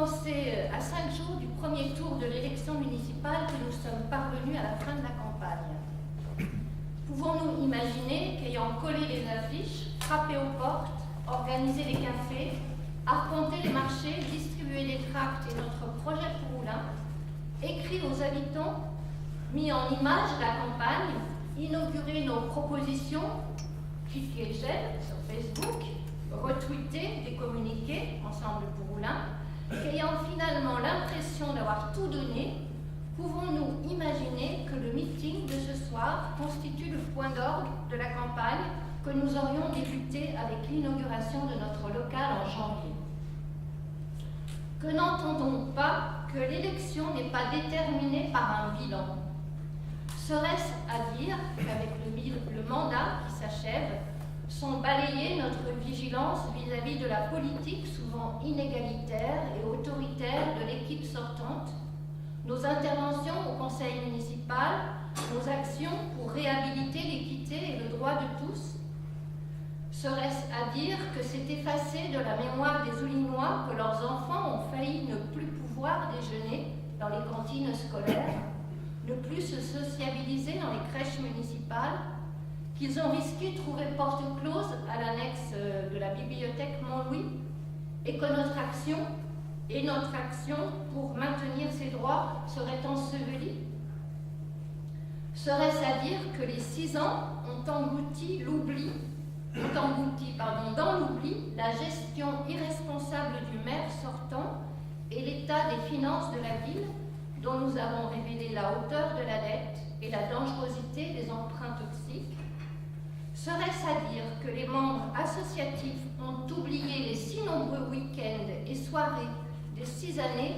penser à 5 jours du premier tour de l'élection municipale que nous sommes parvenus à la fin de la campagne. Pouvons-nous imaginer qu'ayant collé les affiches, frappé aux portes, organisé les cafés, arpenté les marchés, distribué les tracts et notre projet pour Moulins, écrit aux habitants, mis en image la campagne, inauguré nos propositions, cliqué j'aime sur Facebook, retweeté des communiqués, Ensemble pour Moulins, qu'ayant finalement l'impression d'avoir tout donné, pouvons-nous imaginer que le meeting de ce soir constitue le point d'orgue de la campagne que nous aurions débuté avec l'inauguration de notre local en janvier? Que n'entendons pas que l'élection n'est pas déterminée par un bilan? Serait-ce à dire qu'avec le mandat qui s'achève, sont balayées notre vigilance vis-à-vis de la politique souvent inégalitaire et autoritaire de l'équipe sortante, nos interventions au conseil municipal, nos actions pour réhabiliter l'équité et le droit de tous? Serait-ce à dire que c'est effacé de la mémoire des Oulinois que leurs enfants ont failli ne plus pouvoir déjeuner dans les cantines scolaires, ne plus se sociabiliser dans les crèches municipales, qu'ils ont risqué de trouver porte close à l'annexe de la bibliothèque Montlouis, et que notre action pour maintenir ces droits serait ensevelie? Serait-ce à dire que les 6 ans ont englouti dans l'oubli la gestion irresponsable du maire sortant et l'état des finances de la ville, dont nous avons révélé la hauteur de la dette et la dangerosité des emprunts toxiques? Serait-ce à dire que les membres associatifs ont oublié les si nombreux week-ends et soirées des 6 années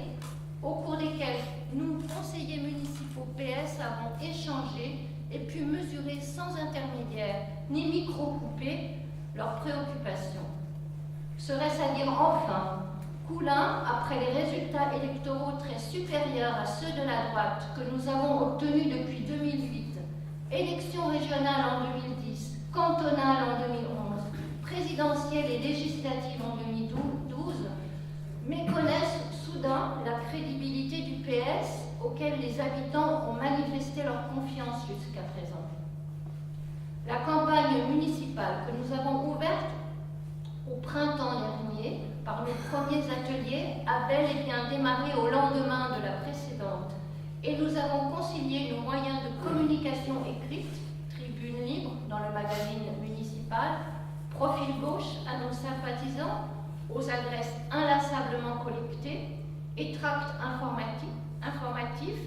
au cours desquelles nous, conseillers municipaux PS, avons échangé et pu mesurer sans intermédiaire ni micro-couper leurs préoccupations? Serait-ce à dire enfin qu'Oulins, après les résultats électoraux très supérieurs à ceux de la droite que nous avons obtenus depuis 2008, élections régionales en 2010, cantonales en 2011, présidentielles et législatives en 2012, méconnaissent soudain la crédibilité du PS auquel les habitants ont manifesté leur confiance jusqu'à présent? La campagne municipale que nous avons ouverte au printemps dernier par nos premiers ateliers a bel et bien démarré au lendemain de la précédente, et nous avons concilié nos moyens de communication écrite, tribune libre dans le magazine municipal, profil gauche à nos sympathisants, aux adresses inlassablement collectées, et tracts informatifs.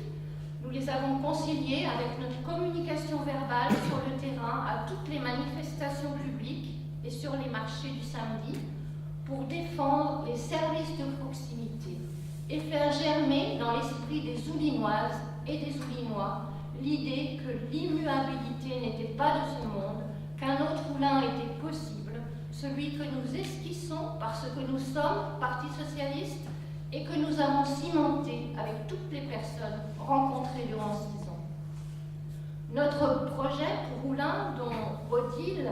Nous les avons conciliés avec notre communication verbale sur le terrain à toutes les manifestations publiques et sur les marchés du samedi pour défendre les services de proximité et faire germer dans l'esprit des Oulinoises et des Oulinois l'idée que l'immuabilité n'était pas de ce monde, qu'un autre Moulins était possible, celui que nous esquissons parce que nous sommes Parti socialiste et que nous avons cimenté avec toutes les personnes rencontrées durant 6 ans. Notre projet pour Moulins, dont Odile,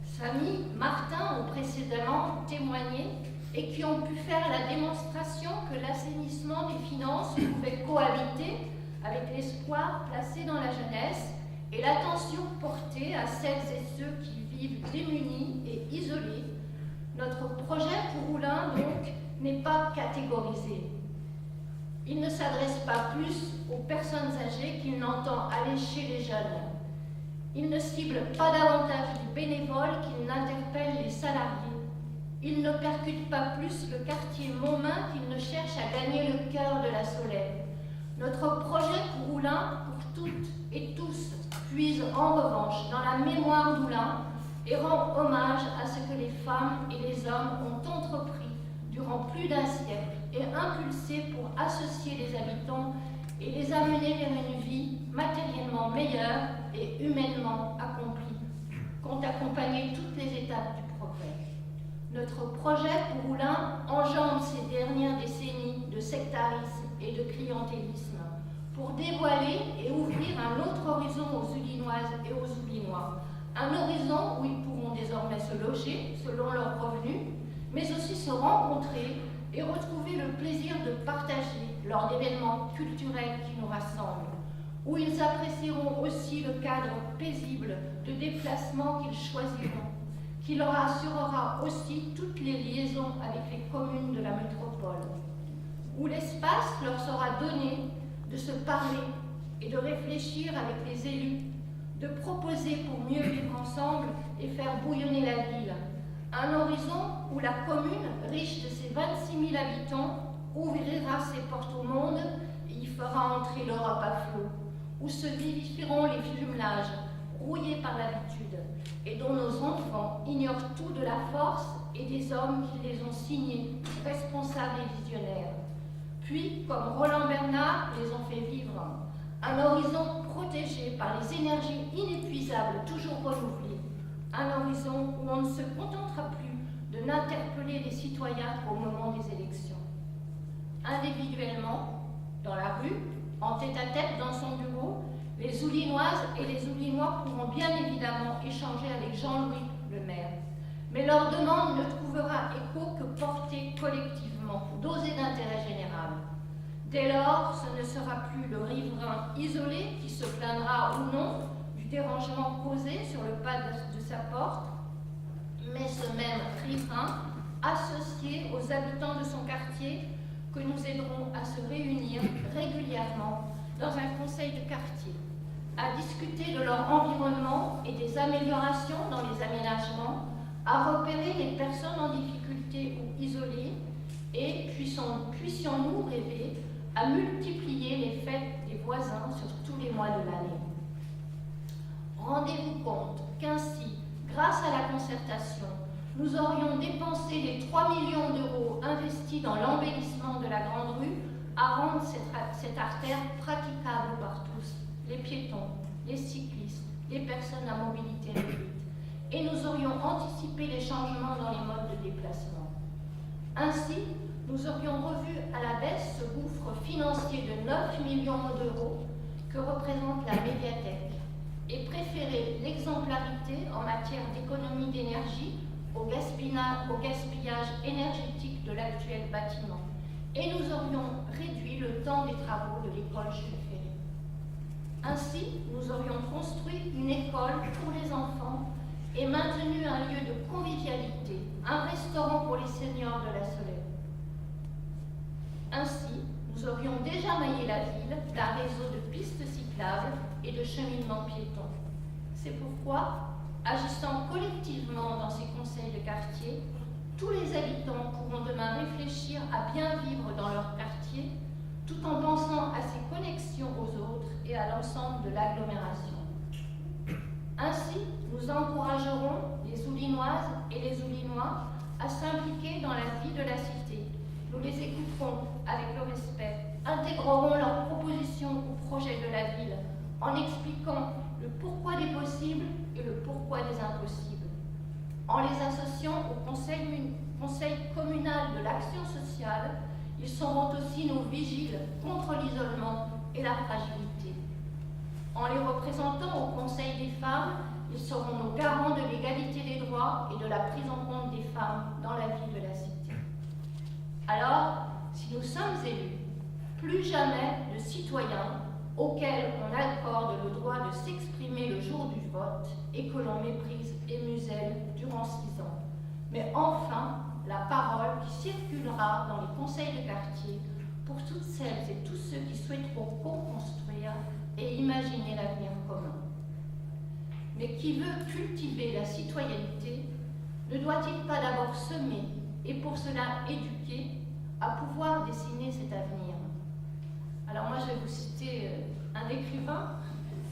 Samy, Martin ont précédemment témoigné et qui ont pu faire la démonstration que l'assainissement des finances pouvait cohabiter avec l'espoir placé dans la jeunesse et l'attention portée à celles et ceux qui vivent démunis et isolés. Notre projet pour Moulins, donc, n'est pas catégorisé. Il ne s'adresse pas plus aux personnes âgées qu'il n'entend aller chez les jeunes. Il ne cible pas davantage les bénévoles qu'il n'interpelle les salariés. Il ne percute pas plus le quartier Montmain qu'il ne cherche à gagner le cœur de la Solène. Notre projet pour Moulins, pour toutes et tous, puise en revanche dans la mémoire d'Oulins et rend hommage à ce que les femmes et les hommes ont entrepris durant plus d'1 siècle et impulsé pour associer les habitants et les amener vers une vie matériellement meilleure et humainement accomplie, qu'ont accompagné toutes les étapes du progrès. Notre projet pour Moulins engendre ces dernières décennies de sectarisme et de clientélisme pour dévoiler et ouvrir un autre horizon aux Oulinoises et aux Oulinois, un horizon où ils pourront désormais se loger selon leurs revenus, mais aussi se rencontrer, et retrouver le plaisir de partager lors d'événements culturels qui nous rassemblent, où ils apprécieront aussi le cadre paisible de déplacement qu'ils choisiront, qui leur assurera aussi toutes les liaisons avec les communes de la métropole, où l'espace leur sera donné de se parler et de réfléchir avec les élus, de proposer pour mieux vivre ensemble et faire bouillonner la ville. Un horizon où la commune, riche de ses 26 000 habitants, ouvrira ses portes au monde et y fera entrer l'Europe à flot, où se vivifieront les jumelages, rouillés par l'habitude, et dont nos enfants ignorent tout de la force et des hommes qui les ont signés, responsables et visionnaires. Puis, comme Roland Bernard les ont fait vivre, un horizon protégé par les énergies inépuisables toujours renouvelées, un horizon où on ne se contentera plus de n'interpeller les citoyens qu'au moment des élections. Individuellement, dans la rue, en tête-à-tête dans son bureau, les Oulinoises et les Oulinois pourront bien évidemment échanger avec Jean-Louis, le maire. Mais leur demande ne trouvera écho que portée collectivement, dosée d'intérêt général. Dès lors, ce ne sera plus le riverain isolé qui se plaindra ou non du dérangement causé sur le pas de sa porte, mais ce même riverain associé aux habitants de son quartier que nous aiderons à se réunir régulièrement dans un conseil de quartier, à discuter de leur environnement et des améliorations dans les aménagements, à repérer les personnes en difficulté ou isolées, et puissions-nous rêver à multiplier les fêtes des voisins sur tous les mois de l'année. Rendez-vous compte qu'ainsi, grâce à la concertation, nous aurions dépensé les 3 millions d'euros investis dans l'embellissement de la Grande Rue à rendre cette artère praticable par tous, les piétons, les cyclistes, les personnes à mobilité réduite. Et nous aurions anticipé les changements dans les modes de déplacement. Ainsi, nous aurions revu à la baisse ce gouffre financier de 9 millions d'euros que représente la médiathèque et préféré l'exemplarité en matière d'économie d'énergie au gaspillage énergétique de l'actuel bâtiment. Et nous aurions réduit le temps des travaux de l'école Jules Ferry. Ainsi, nous aurions construit une école pour les enfants et maintenu un lieu de convivialité, un restaurant pour les seniors de la Solène. Ainsi, nous aurions déjà maillé la ville d'un réseau de pistes cyclables et de cheminements piétons. C'est pourquoi, agissant collectivement dans ces conseils de quartier, tous les habitants pourront demain réfléchir à bien vivre dans leur quartier, tout en pensant à ses connexions aux autres et à l'ensemble de l'agglomération. Ainsi, nous encouragerons les Oulinoises et les Oulinois à s'impliquer dans la vie de la cité. Nous les écouterons avec le respect, intégrerons leurs propositions au projet de la ville en expliquant le pourquoi des possibles et le pourquoi des impossibles. En les associant au conseil communal de l'action sociale, ils seront aussi nos vigiles contre l'isolement et la fragilité. En les représentant au Conseil des femmes, ils seront nos garants de l'égalité des droits et de la prise en compte des femmes dans la vie de la cité. Alors, si nous sommes élus, plus jamais de citoyens auxquels on accorde le droit de s'exprimer le jour du vote et que l'on méprise et muselle durant 6 ans, mais enfin la parole qui circulera dans les conseils de quartier pour toutes celles et tous ceux qui souhaiteront co-construire et imaginer l'avenir commun. Mais qui veut cultiver la citoyenneté ne doit-il pas d'abord semer et pour cela éduquer à pouvoir dessiner cet avenir? Alors moi je vais vous citer un écrivain,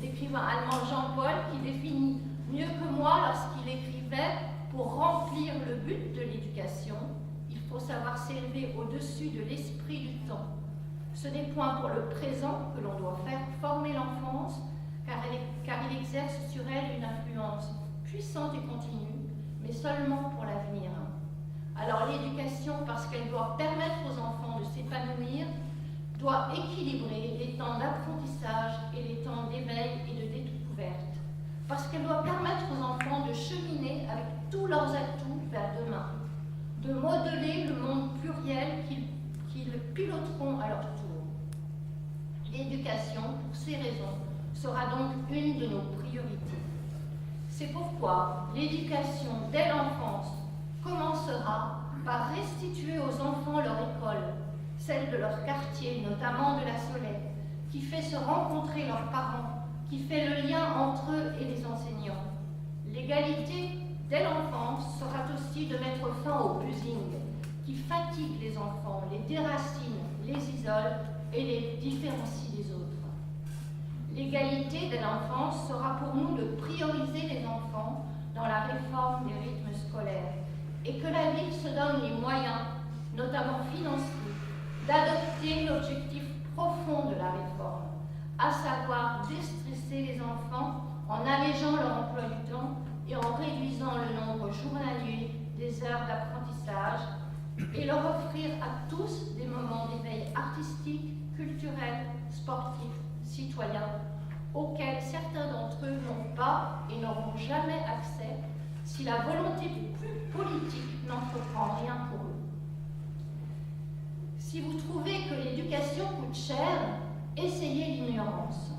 l'écrivain allemand Jean-Paul, qui définit mieux que moi lorsqu'il écrivait « Pour remplir le but de l'éducation, il faut savoir s'élever au-dessus de l'esprit du temps. Ce n'est point pour le présent que l'on doit faire former l'enfance, car il exerce sur elle une influence puissante et continue, mais seulement pour l'avenir. Alors l'éducation, parce qu'elle doit permettre aux enfants de s'épanouir, doit équilibrer les temps d'apprentissage et les temps d'éveil et de découverte, parce qu'elle doit permettre aux enfants de cheminer avec tous leurs atouts vers demain, de modeler le monde pluriel qu'ils piloteront à leur tour. L'éducation, pour ces raisons, sera donc une de nos priorités. C'est pourquoi l'éducation dès l'enfance commencera par restituer aux enfants leur école, celle de leur quartier, notamment de la Solette, qui fait se rencontrer leurs parents, qui fait le lien entre eux et les enseignants. L'égalité dès l'enfance sera aussi de mettre fin au busing, qui fatigue les enfants, les déracine, les isole et les différencie des autres. L'égalité dès l'enfance sera pour nous de prioriser les enfants dans la réforme des rythmes scolaires et que la ville se donne les moyens, notamment financiers, d'adopter l'objectif profond de la réforme, à savoir déstresser les enfants en allégeant leur emploi du temps et en réduisant le nombre journalier des heures d'apprentissage et leur offrir à tous des moments d'éveil artistique, culturel, sportif, citoyen, auxquels certains d'entre eux n'ont pas et n'auront jamais accès si la volonté politique n'entreprend rien pour eux. Si vous trouvez que l'éducation coûte cher, essayez l'ignorance,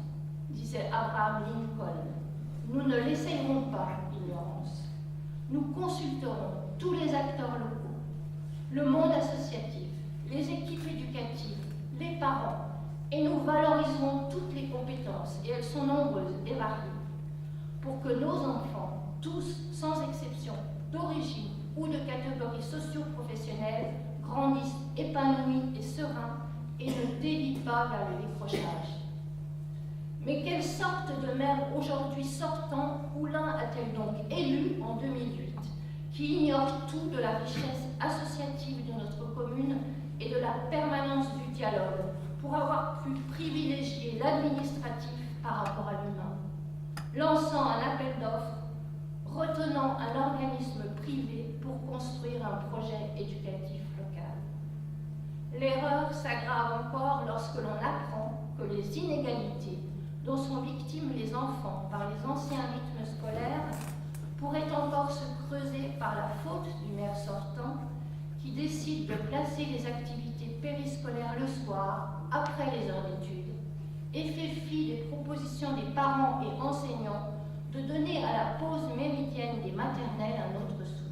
disait Abraham Lincoln. Nous ne l'essayerons pas, l'ignorance. Nous consulterons tous les acteurs locaux, le monde associatif, les équipes éducatives, les parents, et nous valoriserons toutes les compétences, et elles sont nombreuses et variées, pour que nos enfants, tous sans exception, d'origine ou de catégorie socio-professionnelle, grandissent épanouis et sereins et ne dévient pas vers le décrochage. Mais quelle sorte de maire aujourd'hui sortant Oulin a-t-elle donc élu en 2008, qui ignore tout de la richesse associative de notre commune et de la permanence du dialogue, pour avoir pu privilégier l'administratif par rapport à l'humain, lançant un appel d'offres, retenant un organisme privé pour construire un projet éducatif local. L'erreur s'aggrave encore lorsque l'on apprend que les inégalités dont sont victimes les enfants par les anciens rythmes scolaires pourraient encore se creuser par la faute du maire sortant qui décide de placer les activités périscolaires le soir, après les heures d'études, et fait fi des propositions des parents et enseignants de donner à la pause méridienne des maternelles un autre souffle.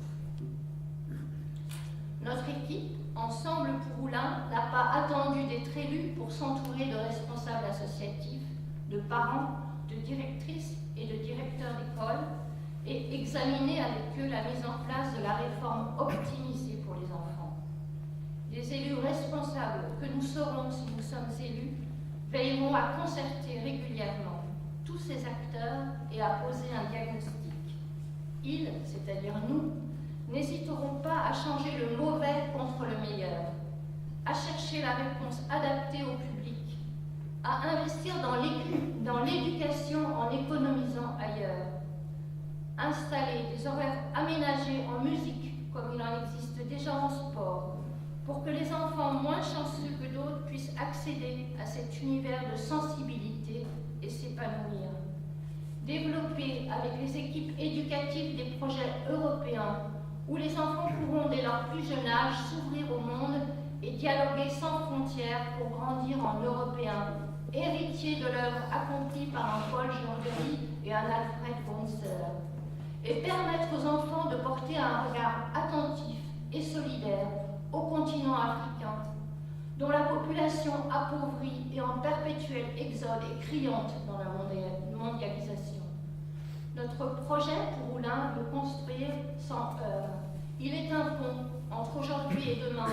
Notre équipe, Ensemble pour Oulin, n'a pas attendu d'être élue pour s'entourer de responsables associatifs, de parents, de directrices et de directeurs d'école, et examiner avec eux la mise en place de la réforme optimisée pour les enfants. Les élus responsables que nous serons si nous sommes élus veilleront à concerter régulièrement tous ces acteurs et à poser un diagnostic. Ils, c'est-à-dire nous, n'hésiteront pas à changer le mauvais contre le meilleur, à chercher la réponse adaptée au public, à investir dans l'éducation en économisant ailleurs, installer des horaires aménagés en musique comme il en existe déjà en sport, pour que les enfants moins chanceux que d'autres puissent accéder à cet univers de sensibilité et s'épanouir. Développer avec les équipes éducatives des projets européens où les enfants pourront dès leur plus jeune âge s'ouvrir au monde et dialoguer sans frontières pour grandir en Européens, héritiers de l'œuvre accomplie par un Paul Jordery et un Alfred Bonser, et permettre aux enfants de porter un regard attentif et solidaire au continent africain, dont la population appauvrie et en perpétuel exode est criante dans la mondialisation. Notre projet pour Oulin de construire sans heurts. Il est un pont entre aujourd'hui et demain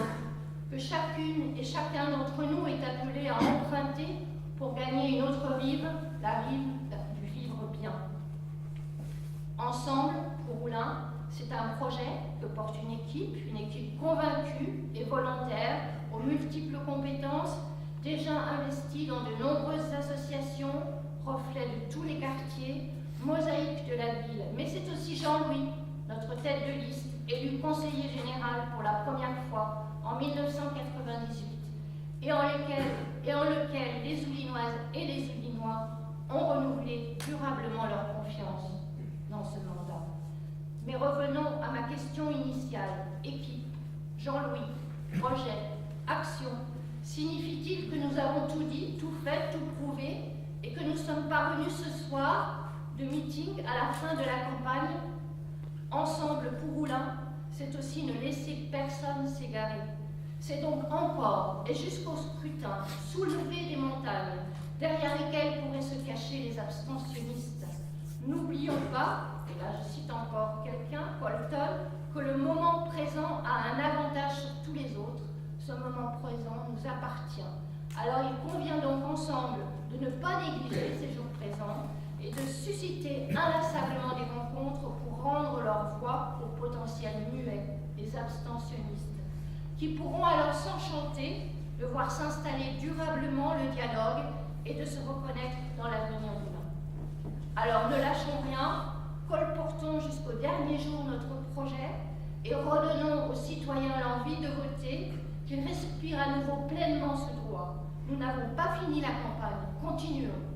que chacune et chacun d'entre nous est appelé à emprunter pour gagner une autre rive, la rive du vivre bien. Ensemble, pour Oulin, c'est un projet que porte une équipe convaincue et volontaire, aux multiples compétences, déjà investie dans de nombreuses associations, reflet de tous les quartiers, mosaïque de la ville. Mais c'est aussi Jean-Louis, notre tête de liste, élu conseiller général pour la première fois en 1998, et en lequel les Oulinoises et les Oulinois ont renouvelé durablement leur confiance dans ce mandat. Mais revenons à ma question initiale. Équipe, Jean-Louis, projet, action, signifie-t-il que nous avons tout dit, tout fait, tout prouvé, et que nous sommes parvenus ce soir de meeting à la fin de la campagne? Ensemble pour Roulin, c'est aussi ne laisser personne s'égarer. C'est donc encore et jusqu'au scrutin soulever des montagnes derrière lesquelles pourraient se cacher les abstentionnistes. N'oublions pas, et là je cite encore quelqu'un, Colton, que le moment présent a un avantage sur tous les autres. Ce moment présent nous appartient. Alors il convient donc ensemble de ne pas négliger ces jours présents et de susciter inlassablement des rencontres pour rendre leur voix aux potentiels muets, les abstentionnistes, qui pourront alors s'enchanter de voir s'installer durablement le dialogue et de se reconnaître dans l'avenir humain. Alors ne lâchons rien, colportons jusqu'au dernier jour notre projet et redonnons aux citoyens l'envie de voter, qu'ils respirent à nouveau pleinement ce droit. Nous n'avons pas fini la campagne, continuons.